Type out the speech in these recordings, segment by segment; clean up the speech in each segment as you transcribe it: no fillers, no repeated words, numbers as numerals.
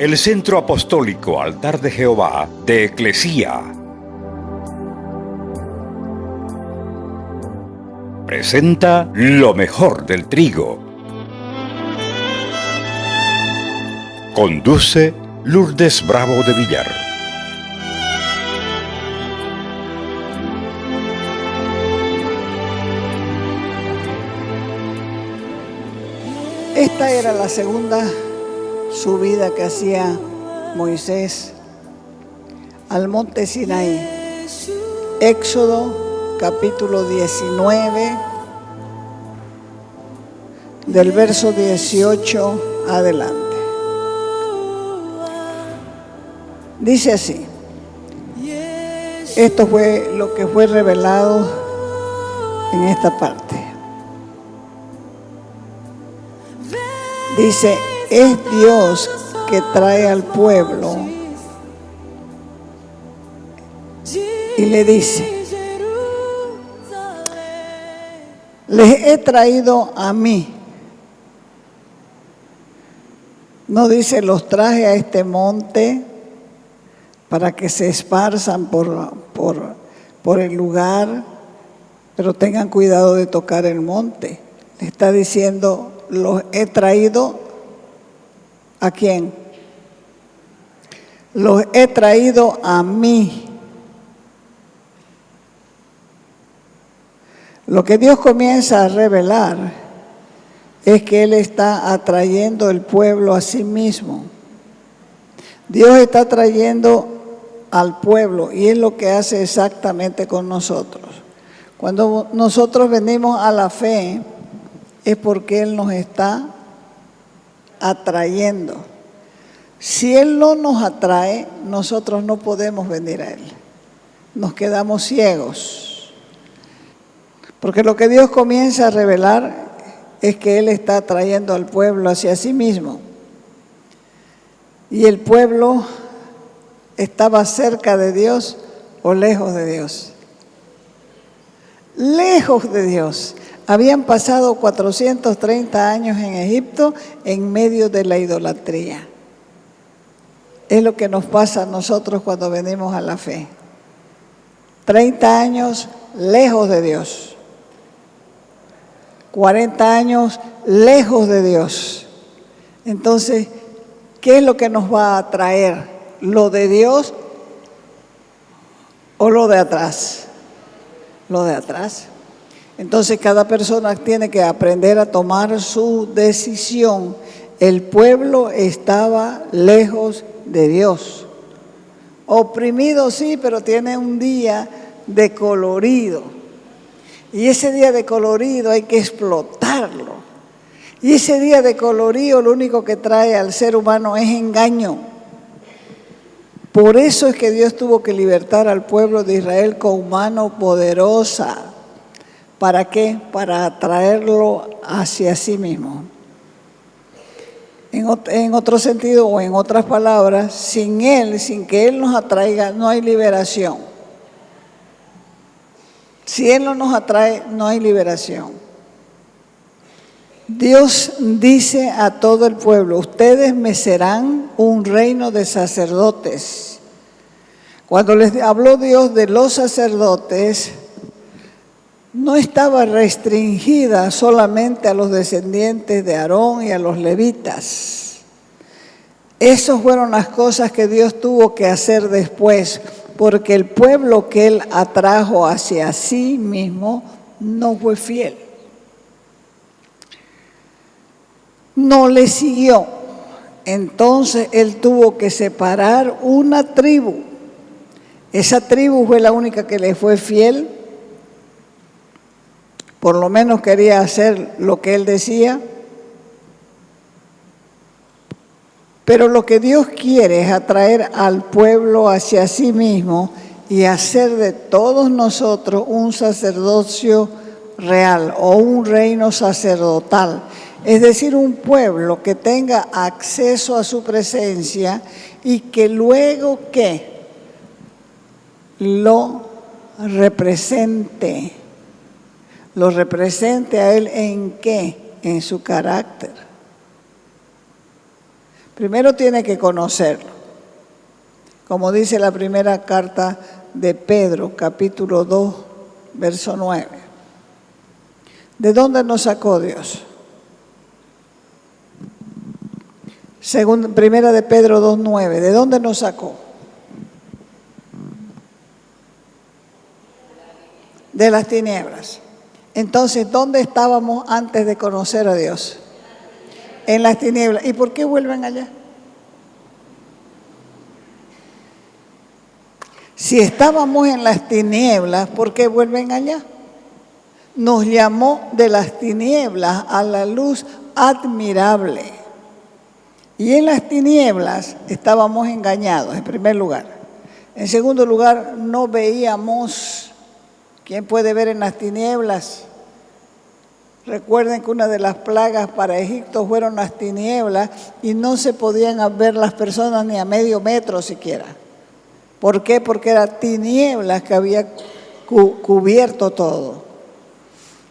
el Centro Apostólico Altar de Jehová de Eclesía presenta lo mejor del trigo. Conduce Lourdes Bravo de Villar. Esta era la segunda subida que hacía Moisés al monte Sinaí. Éxodo capítulo 19, del verso 18 adelante. Dice así: esto fue lo que fue revelado en esta parte. Dice: es Dios que trae al pueblo y le dice: les he traído a mí. No dice los traje a este monte para que se esparzan por el lugar, pero tengan cuidado de tocar el monte. Le está diciendo: los he traído. ¿A quién? Los he traído a mí. Lo que Dios comienza a revelar es que Él está atrayendo el pueblo a sí mismo. Dios está trayendo al pueblo y es lo que hace exactamente con nosotros. Cuando nosotros venimos a la fe, es porque Él nos está atrayendo. Si Él no nos atrae, nosotros no podemos venir a Él. Nos quedamos ciegos. Porque lo que Dios comienza a revelar es que Él está atrayendo al pueblo hacia sí mismo. Y el pueblo estaba cerca de Dios o lejos de Dios. Lejos de Dios. Habían pasado 430 años en Egipto en medio de la idolatría. Es lo que nos pasa a nosotros cuando venimos a la fe. 30 años lejos de Dios. 40 años lejos de Dios. Entonces, ¿qué es lo que nos va a atraer? ¿Lo de Dios o lo de atrás? Lo de atrás. Entonces cada persona tiene que aprender a tomar su decisión. El pueblo estaba lejos de Dios. Oprimido sí, pero tiene un día de colorido. Y ese día de colorido hay que explotarlo. Y ese día de colorido lo único que trae al ser humano es engaño. Por eso es que Dios tuvo que libertar al pueblo de Israel con mano poderosa. ¿Para qué? Para atraerlo hacia sí mismo. En otro sentido o en otras palabras, sin Él, sin que Él nos atraiga, no hay liberación. Si Él no nos atrae, no hay liberación. Dios dice a todo el pueblo: ustedes me serán un reino de sacerdotes. Cuando les habló Dios de los sacerdotes, no estaba restringida solamente a los descendientes de Aarón y a los levitas. Esas fueron las cosas que Dios tuvo que hacer después, porque el pueblo que Él atrajo hacia sí mismo no fue fiel. No le siguió. Entonces Él tuvo que separar una tribu. Esa tribu fue la única que le fue fiel. Por lo menos quería hacer lo que Él decía. Pero lo que Dios quiere es atraer al pueblo hacia sí mismo y hacer de todos nosotros un sacerdocio real o un reino sacerdotal. Es decir, un pueblo que tenga acceso a su presencia y que luego ¿qué? Lo represente. Lo represente a Él ¿en qué? En su carácter. Primero tiene que conocerlo. Como dice la primera carta de Pedro, capítulo 2, verso 9. ¿De dónde nos sacó Dios? Primera de Pedro 2, 9. ¿De dónde nos sacó? De las tinieblas. Entonces, ¿dónde estábamos antes de conocer a Dios? En las tinieblas. ¿Y por qué vuelven allá? Si estábamos en las tinieblas, ¿por qué vuelven allá? Nos llamó de las tinieblas a la luz admirable. Y en las tinieblas estábamos engañados, en primer lugar. En segundo lugar, no veíamos. ¿Quién puede ver en las tinieblas? Recuerden que una de las plagas para Egipto fueron las tinieblas y no se podían ver las personas ni a medio metro siquiera. ¿Por qué? Porque eran tinieblas que había cubierto todo.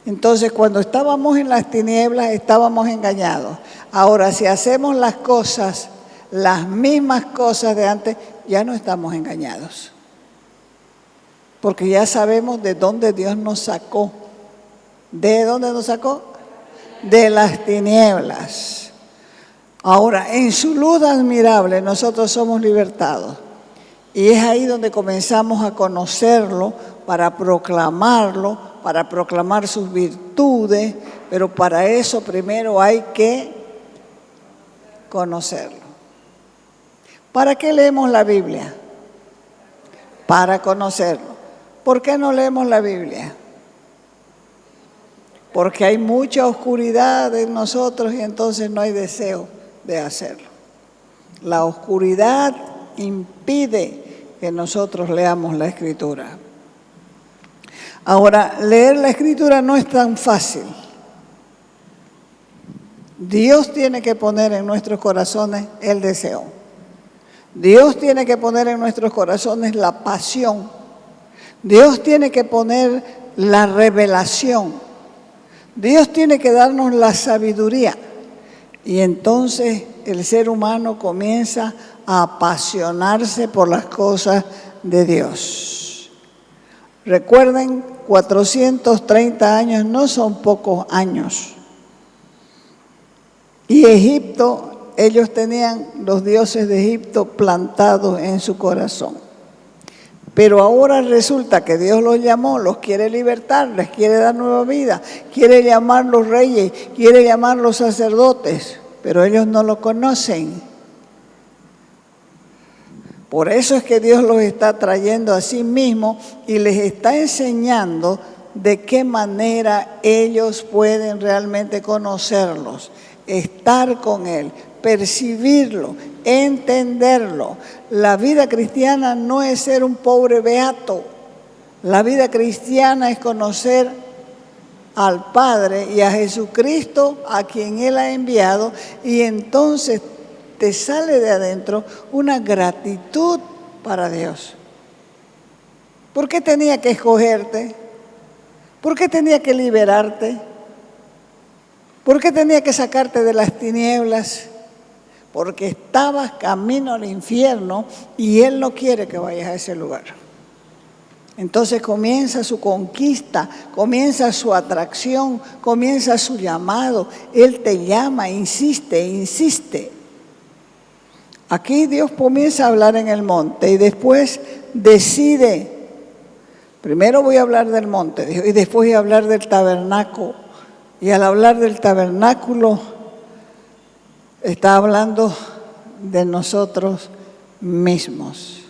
Entonces, cuando estábamos en las tinieblas, estábamos engañados. Ahora, si hacemos las cosas, las mismas cosas de antes, ya no estamos engañados. Porque ya sabemos de dónde Dios nos sacó. ¿De dónde nos sacó? De las tinieblas. Ahora, en su luz admirable, nosotros somos libertados. Y es ahí donde comenzamos a conocerlo, para proclamarlo, para proclamar sus virtudes, pero para eso primero hay que conocerlo. ¿Para qué leemos la Biblia? Para conocerlo. ¿Por qué no leemos la Biblia? Porque hay mucha oscuridad en nosotros y entonces no hay deseo de hacerlo. La oscuridad impide que nosotros leamos la Escritura. Ahora, leer la Escritura no es tan fácil. Dios tiene que poner en nuestros corazones el deseo. Dios tiene que poner en nuestros corazones la pasión. Dios tiene que poner la revelación. Dios tiene que darnos la sabiduría. Y entonces el ser humano comienza a apasionarse por las cosas de Dios. Recuerden, 430 años no son pocos años. Y Egipto, ellos tenían los dioses de Egipto plantados en su corazón. Pero ahora resulta que Dios los llamó, los quiere libertar, les quiere dar nueva vida, quiere llamarlos reyes, quiere llamarlos sacerdotes, pero ellos no lo conocen. Por eso es que Dios los está trayendo a sí mismo y les está enseñando de qué manera ellos pueden realmente conocerlos, estar con Él, percibirlo, entenderlo. La vida cristiana no es ser un pobre beato. La vida cristiana es conocer al Padre y a Jesucristo, a quien Él ha enviado, y entonces te sale de adentro una gratitud para Dios. ¿Por qué tenía que escogerte? ¿Por qué tenía que liberarte? ¿Por qué tenía que sacarte de las tinieblas? Porque estabas camino al infierno y Él no quiere que vayas a ese lugar. Entonces comienza su conquista, comienza su atracción, comienza su llamado. Él te llama, insiste, insiste. Aquí Dios comienza a hablar en el monte y después decide. Primero voy a hablar del monte y después voy a hablar del tabernáculo. Y al hablar del tabernáculo, está hablando de nosotros mismos.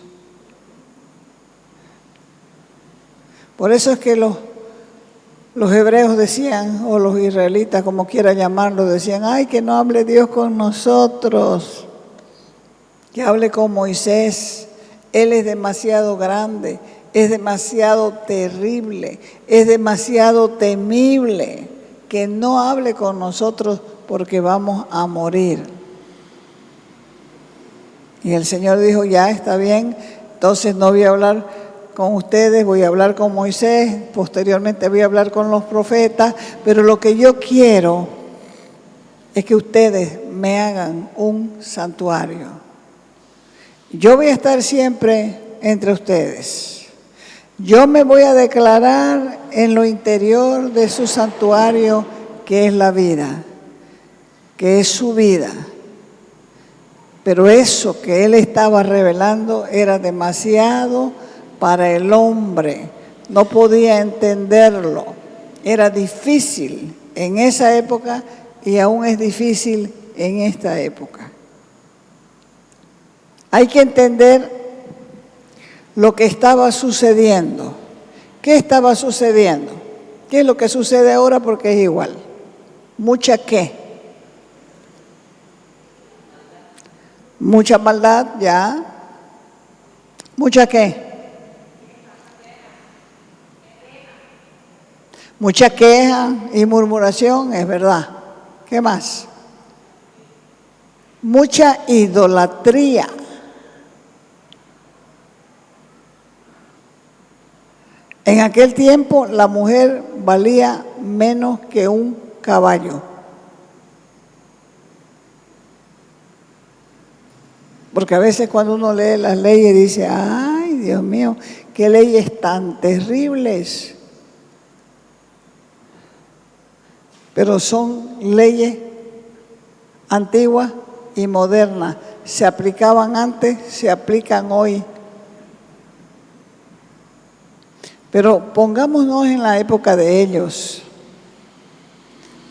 Por eso es que los hebreos decían, o los israelitas, como quiera llamarlo, decían, ay, que no hable Dios con nosotros, que hable con Moisés. Él es demasiado grande, es demasiado terrible, es demasiado temible, que no hable con nosotros porque vamos a morir. Y el Señor dijo, ya está bien, entonces no voy a hablar con ustedes, voy a hablar con Moisés, posteriormente voy a hablar con los profetas, pero lo que yo quiero es que ustedes me hagan un santuario. Yo voy a estar siempre entre ustedes. Yo me voy a declarar en lo interior de su santuario, que es la vida, que es su vida. Pero eso que él estaba revelando era demasiado para el hombre. No podía entenderlo. Era difícil en esa época y aún es difícil en esta época. Hay que entender lo que estaba sucediendo. ¿Qué estaba sucediendo? ¿Qué es lo que sucede ahora? Porque es igual. ¿Mucha qué? Mucha maldad, ya. ¿Mucha qué? Mucha queja y murmuración, es verdad. ¿Qué más? Mucha idolatría. En aquel tiempo la mujer valía menos que un caballo. Porque a veces cuando uno lee las leyes dice, ay, Dios mío, qué leyes tan terribles. Pero son leyes antiguas y modernas. Se aplicaban antes, se aplican hoy. Pero pongámonos en la época de ellos.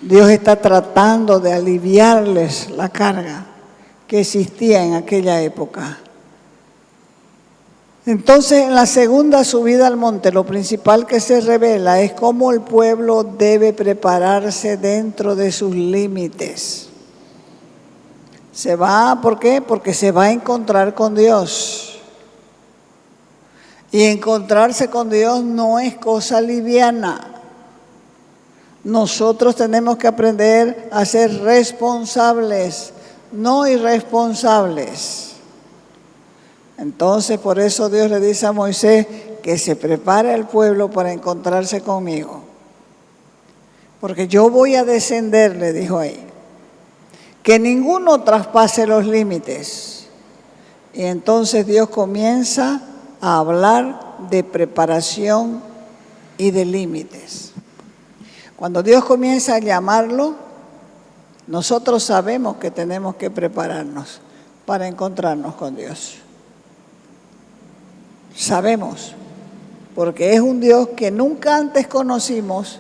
Dios está tratando de aliviarles la carga que existía en aquella época. Entonces, en la segunda subida al monte, lo principal que se revela es cómo el pueblo debe prepararse dentro de sus límites. Se va, ¿por qué? Porque se va a encontrar con Dios. Y encontrarse con Dios no es cosa liviana. Nosotros tenemos que aprender a ser responsables, no irresponsables. Entonces, por eso Dios le dice a Moisés que se prepare el pueblo para encontrarse conmigo. Porque yo voy a descender, le dijo ahí. Que ninguno traspase los límites. Y entonces Dios comienza a hablar de preparación y de límites. Cuando Dios comienza a llamarlo, nosotros sabemos que tenemos que prepararnos para encontrarnos con Dios. Sabemos, porque es un Dios que nunca antes conocimos,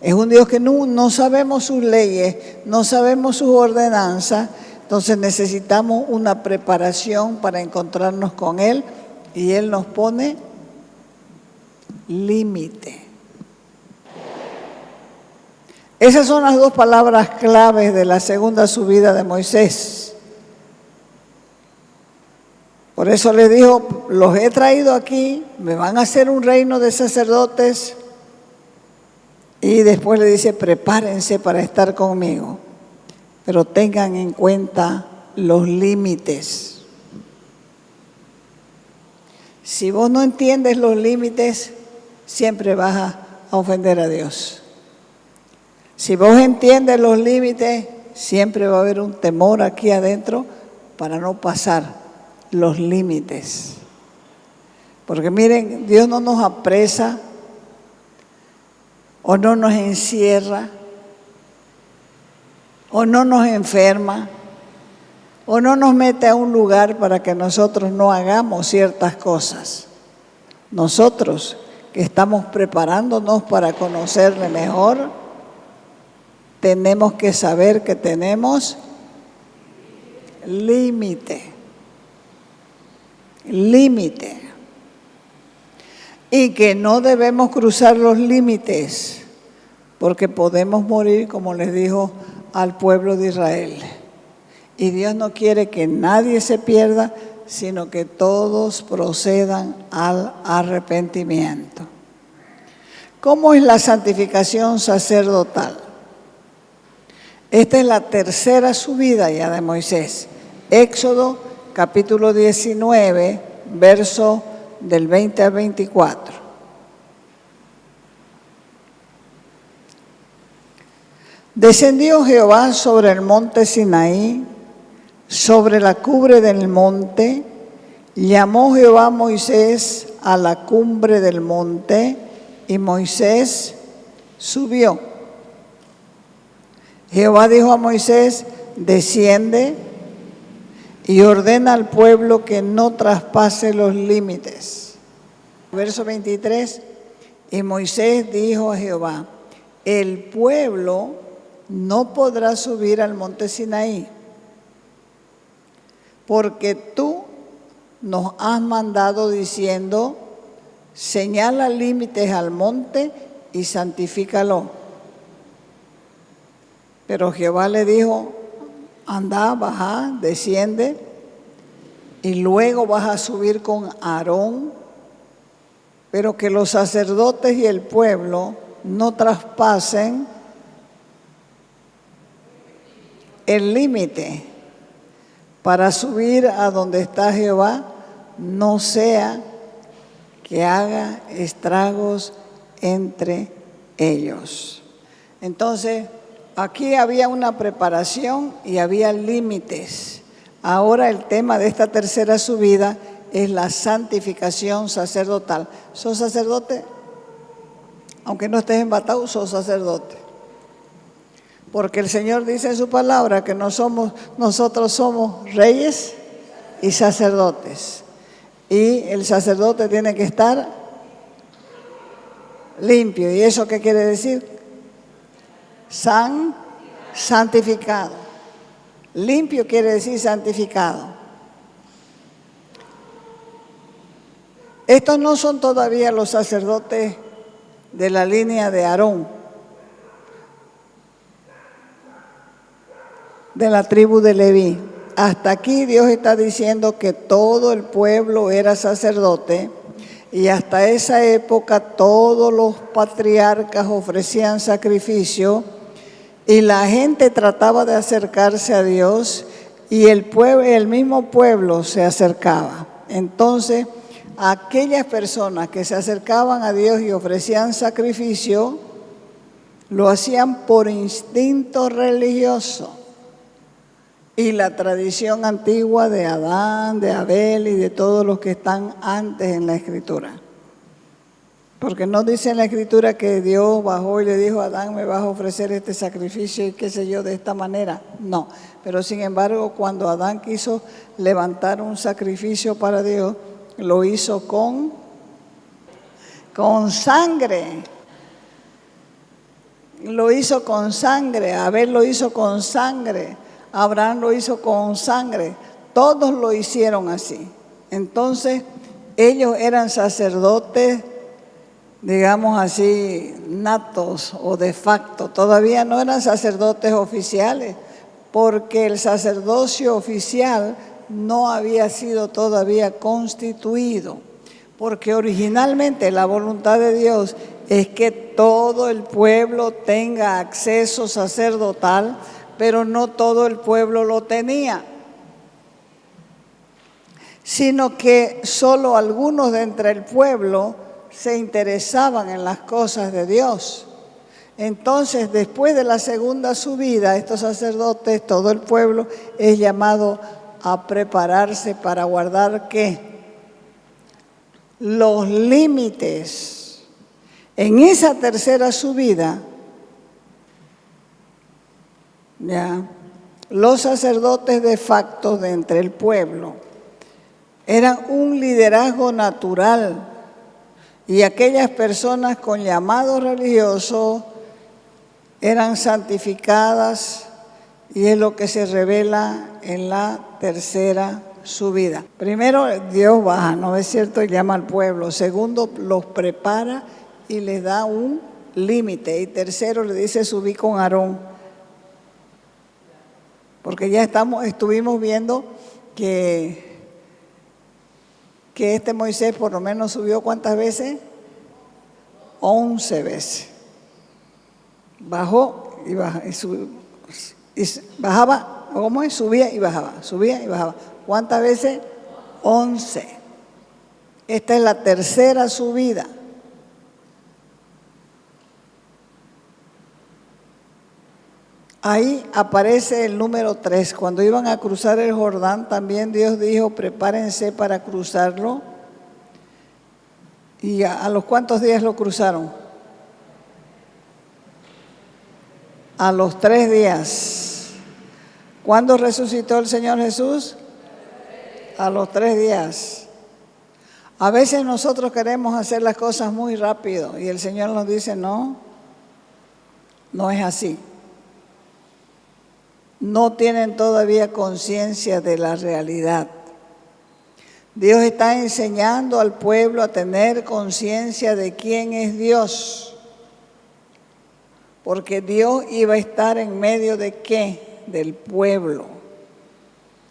es un Dios que no sabemos sus leyes, no sabemos sus ordenanzas, entonces necesitamos una preparación para encontrarnos con Él y Él nos pone límite. Esas son las dos palabras claves de la segunda subida de Moisés. Por eso le dijo, los he traído aquí, me van a hacer un reino de sacerdotes. Y después le dice, prepárense para estar conmigo, pero tengan en cuenta los límites. Si vos no entiendes los límites, siempre vas a ofender a Dios. Si vos entiendes los límites, siempre va a haber un temor aquí adentro para no pasar los límites. Porque miren, Dios no nos apresa o no nos encierra o no nos enferma o no nos mete a un lugar para que nosotros no hagamos ciertas cosas. Nosotros que estamos preparándonos para conocerle mejor, tenemos que saber que tenemos límite. Y que no debemos cruzar los límites porque podemos morir, como les dijo al pueblo de Israel. Y Dios no quiere que nadie se pierda, sino que todos procedan al arrepentimiento. ¿Cómo es la santificación sacerdotal? Esta es la tercera subida ya de Moisés. Éxodo capítulo 19, verso del 20 al 24. Descendió Jehová sobre el monte Sinaí, sobre la cumbre del monte. Llamó Jehová a Moisés a la cumbre del monte, y Moisés subió. Jehová dijo a Moisés: desciende y ordena al pueblo que no traspase los límites. Verso 23, y Moisés dijo a Jehová: el pueblo no podrá subir al monte Sinaí, porque tú nos has mandado diciendo: señala límites al monte y santifícalo. Pero Jehová le dijo: anda, baja, desciende, y luego vas a subir con Aarón, pero que los sacerdotes y el pueblo no traspasen el límite para subir a donde está Jehová, no sea que haga estragos entre ellos. Entonces, aquí había una preparación y había límites. Ahora el tema de esta tercera subida es la santificación sacerdotal. ¿Sos sacerdote? Aunque no estés embatado, sos sacerdote. Porque el Señor dice en su palabra que nosotros somos reyes y sacerdotes. Y el sacerdote tiene que estar limpio. ¿Y eso qué quiere decir? Santificado. Limpio quiere decir santificado. Estos no son todavía los sacerdotes de la línea de Aarón, de la tribu de Leví. Hasta aquí Dios está diciendo que todo el pueblo era sacerdote, y hasta esa época todos los patriarcas ofrecían sacrificio y la gente trataba de acercarse a Dios, y el mismo pueblo se acercaba. Entonces, aquellas personas que se acercaban a Dios y ofrecían sacrificio, lo hacían por instinto religioso. Y la tradición antigua de Adán, de Abel y de todos los que están antes en la Escritura. Porque no dice en la Escritura que Dios bajó y le dijo a Adán: me vas a ofrecer este sacrificio y qué sé yo, de esta manera. No, pero sin embargo, cuando Adán quiso levantar un sacrificio para Dios, lo hizo con sangre. Lo hizo con sangre. Abel lo hizo con sangre. Abraham lo hizo con sangre. Todos lo hicieron así. Entonces, ellos eran sacerdotes, digamos así, natos o de facto. Todavía no eran sacerdotes oficiales, porque el sacerdocio oficial no había sido todavía constituido. Porque originalmente la voluntad de Dios es que todo el pueblo tenga acceso sacerdotal, pero no todo el pueblo lo tenía, sino que solo algunos de entre el pueblo se interesaban en las cosas de Dios. Entonces, después de la segunda subida, estos sacerdotes, todo el pueblo, es llamado a prepararse para guardar ¿qué? Los límites. En esa tercera subida, ya, los sacerdotes de facto de entre el pueblo eran un liderazgo natural, y aquellas personas con llamado religioso eran santificadas, y es lo que se revela en la tercera subida. Primero, Dios baja, ¿no es cierto?, y llama al pueblo. Segundo, los prepara y les da un límite. Y tercero, le dice: subí con Aarón. Porque ya estuvimos viendo que este Moisés por lo menos subió ¿cuántas veces? 11 veces. Bajó y bajaba, ¿cómo es? Subía y bajaba, subía y bajaba. ¿Cuántas veces? 11. Esta es la tercera subida. Ahí aparece el número 3. Cuando iban a cruzar el Jordán, también Dios dijo, prepárense para cruzarlo. ¿Y a los cuántos días lo cruzaron? A los 3 días. ¿Cuándo resucitó el Señor Jesús? A los 3 días. A veces nosotros queremos hacer las cosas muy rápido y el Señor nos dice, no, no es así. No tienen todavía conciencia de la realidad. Dios está enseñando al pueblo a tener conciencia de quién es Dios. Porque Dios iba a estar en medio de ¿qué? Del pueblo.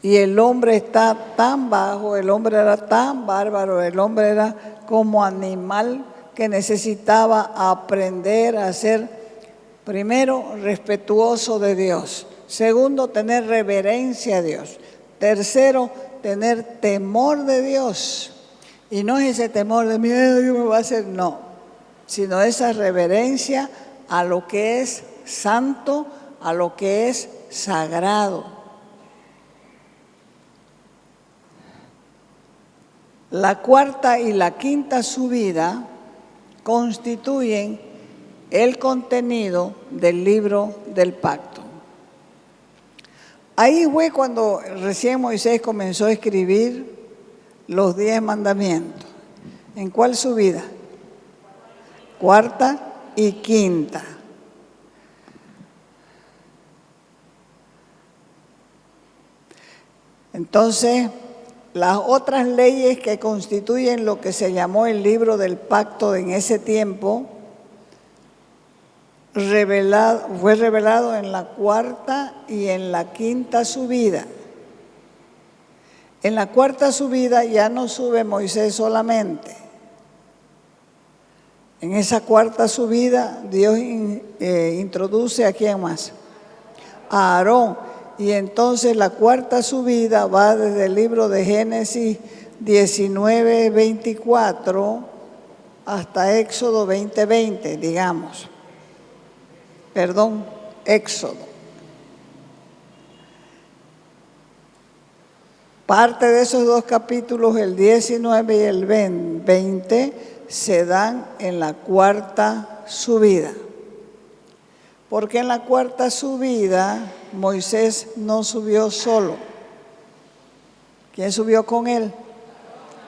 Y el hombre está tan bajo, el hombre era tan bárbaro, el hombre era como animal que necesitaba aprender a ser, primero, respetuoso de Dios. Segundo, tener reverencia a Dios. Tercero, tener temor de Dios. Y no es ese temor de miedo que me va a hacer, no. Sino esa reverencia a lo que es santo, a lo que es sagrado. La cuarta y la quinta subida constituyen el contenido del libro del pacto. Ahí fue cuando recién Moisés comenzó a escribir los 10 mandamientos. ¿En cuál subida? Cuarta y quinta. Entonces, las otras leyes que constituyen lo que se llamó el libro del pacto en ese tiempo, fue revelado en la cuarta y en la quinta subida. En la cuarta subida ya no sube Moisés solamente. En esa cuarta subida Dios introduce ¿a quién más? A Aarón. Y entonces la cuarta subida va desde el libro de Génesis 19, 24 hasta Éxodo 20, 20, digamos. Perdón, Éxodo. Parte de esos 2 capítulos, el 19 y el 20, se dan en la cuarta subida. Porque en la cuarta subida Moisés no subió solo. ¿Quién subió con él?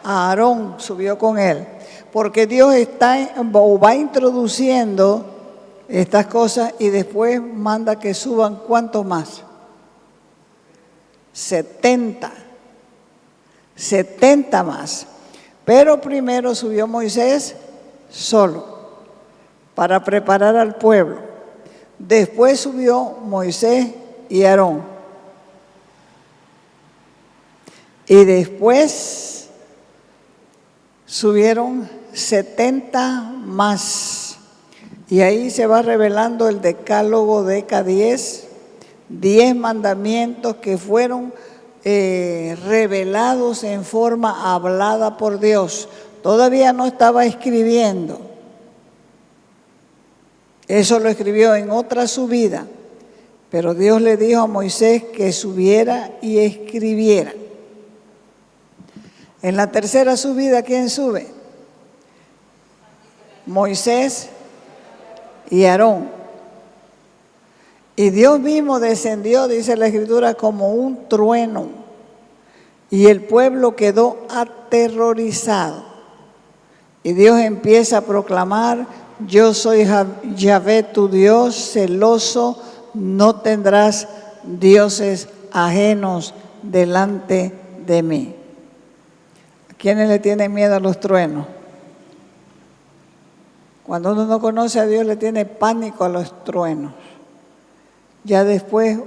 Aarón subió con él. Porque Dios va introduciendo estas cosas y después manda que suban ¿cuántos más? 70. 70 más. Pero primero subió Moisés solo para preparar al pueblo. Después subió Moisés y Aarón. Y después subieron 70 más. Y ahí se va revelando el decálogo de K10, 10 mandamientos que fueron revelados en forma hablada por Dios. Todavía no estaba escribiendo. Eso lo escribió en otra subida, pero Dios le dijo a Moisés que subiera y escribiera. En la tercera subida, ¿quién sube? Moisés y Aarón. Y Dios mismo descendió, dice la Escritura, como un trueno. Y el pueblo quedó aterrorizado. Y Dios empieza a proclamar: yo soy Yahvé tu Dios, celoso, no tendrás dioses ajenos delante de mí. ¿A quiénes le tienen miedo a los truenos? Cuando uno no conoce a Dios le tiene pánico a los truenos. Ya después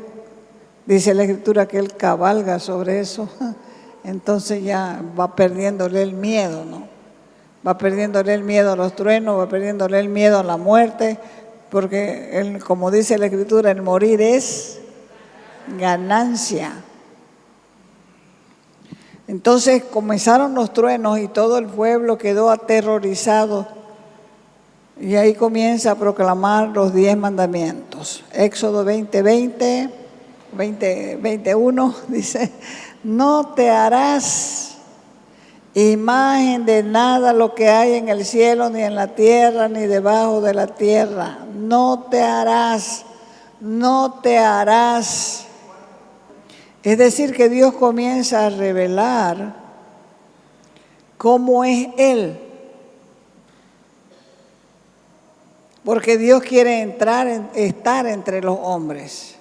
dice la Escritura que Él cabalga sobre eso, entonces ya va perdiéndole el miedo, ¿no? Va perdiéndole el miedo a los truenos, va perdiéndole el miedo a la muerte, porque él, como dice la Escritura, el morir es ganancia. Entonces comenzaron los truenos y todo el pueblo quedó aterrorizado. Y ahí comienza a proclamar los 10 mandamientos. Éxodo 21 dice, no te harás imagen de nada lo que hay en el cielo, ni en la tierra, ni debajo de la tierra. No te harás, no te harás. Es decir, que Dios comienza a revelar cómo es Él. Porque Dios quiere estar entre los hombres.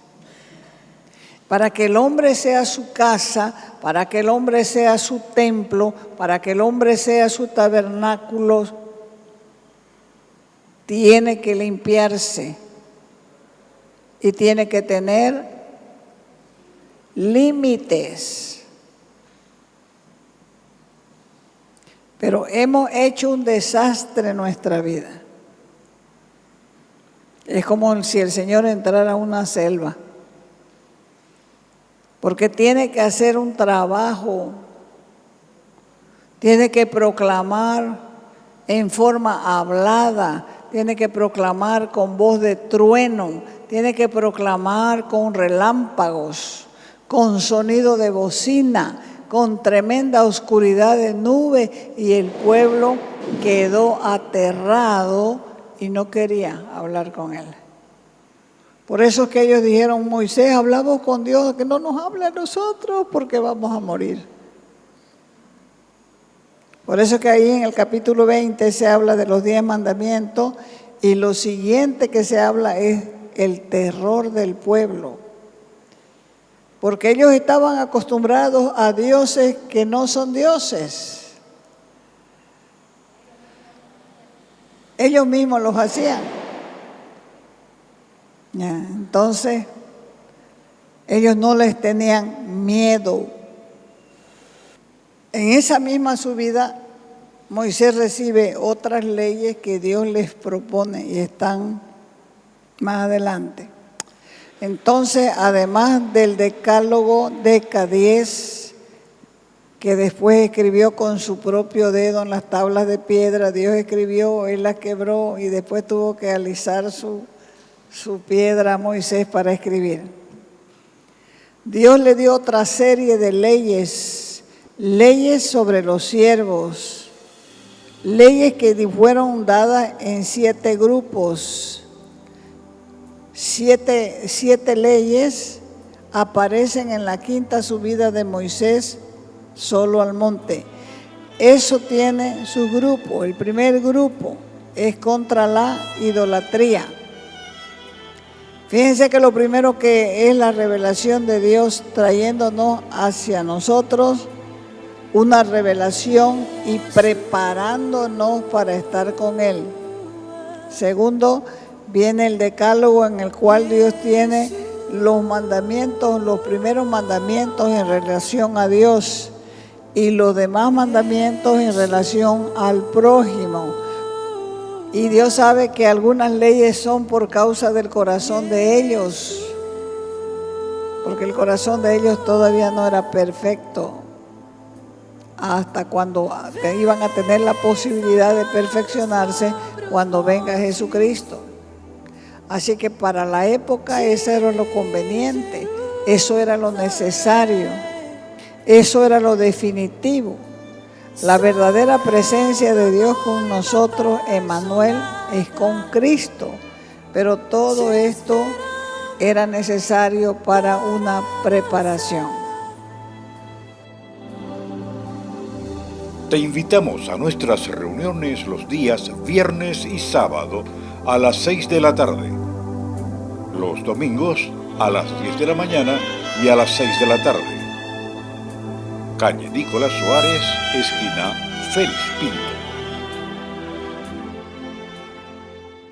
Para que el hombre sea su casa, para que el hombre sea su templo, para que el hombre sea su tabernáculo, tiene que limpiarse y tiene que tener límites. Pero hemos hecho un desastre en nuestra vida. Es como si el Señor entrara a una selva. Porque tiene que hacer un trabajo, tiene que proclamar en forma hablada, tiene que proclamar con voz de trueno, tiene que proclamar con relámpagos, con sonido de bocina, con tremenda oscuridad de nube, y el pueblo quedó aterrado y no quería hablar con él. Por eso es que ellos dijeron, Moisés, hablamos con Dios, que no nos hable a nosotros porque vamos a morir. Por eso es que ahí en el capítulo 20 se habla de los 10 mandamientos, y lo siguiente que se habla es el terror del pueblo. Porque ellos estaban acostumbrados a dioses que no son dioses. Ellos mismos los hacían. Entonces, ellos no les tenían miedo. En esa misma subida, Moisés recibe otras leyes que Dios les propone y están más adelante. Entonces, además del decálogo Deca 10, que después escribió con su propio dedo en las tablas de piedra, Dios escribió, Él las quebró y después tuvo que alisar su piedra a Moisés para escribir. Dios le dio otra serie de leyes sobre los siervos, leyes que fueron dadas en 7 grupos. 7 leyes aparecen en la 5ª subida de Moisés solo al monte. Eso tiene su grupo. El primer grupo es contra la idolatría. Fíjense que lo primero que es la revelación de Dios trayéndonos hacia nosotros una revelación y preparándonos para estar con Él. Segundo, viene el decálogo en el cual Dios tiene los mandamientos, los primeros mandamientos en relación a Dios y los demás mandamientos en relación al prójimo. Y Dios sabe que algunas leyes son por causa del corazón de ellos, porque el corazón de ellos todavía no era perfecto, hasta cuando iban a tener la posibilidad de perfeccionarse cuando venga Jesucristo. Así que para la época eso era lo conveniente, eso era lo necesario, eso era lo definitivo. La verdadera presencia de Dios con nosotros, Emmanuel, es con Cristo. Pero todo esto era necesario para una preparación. Te invitamos a nuestras reuniones los días viernes y sábado a las 6 de la tarde. Los domingos a las 10 de la mañana y a las 6 de la tarde. Calle Nicolás Suárez, esquina Félix Pinto.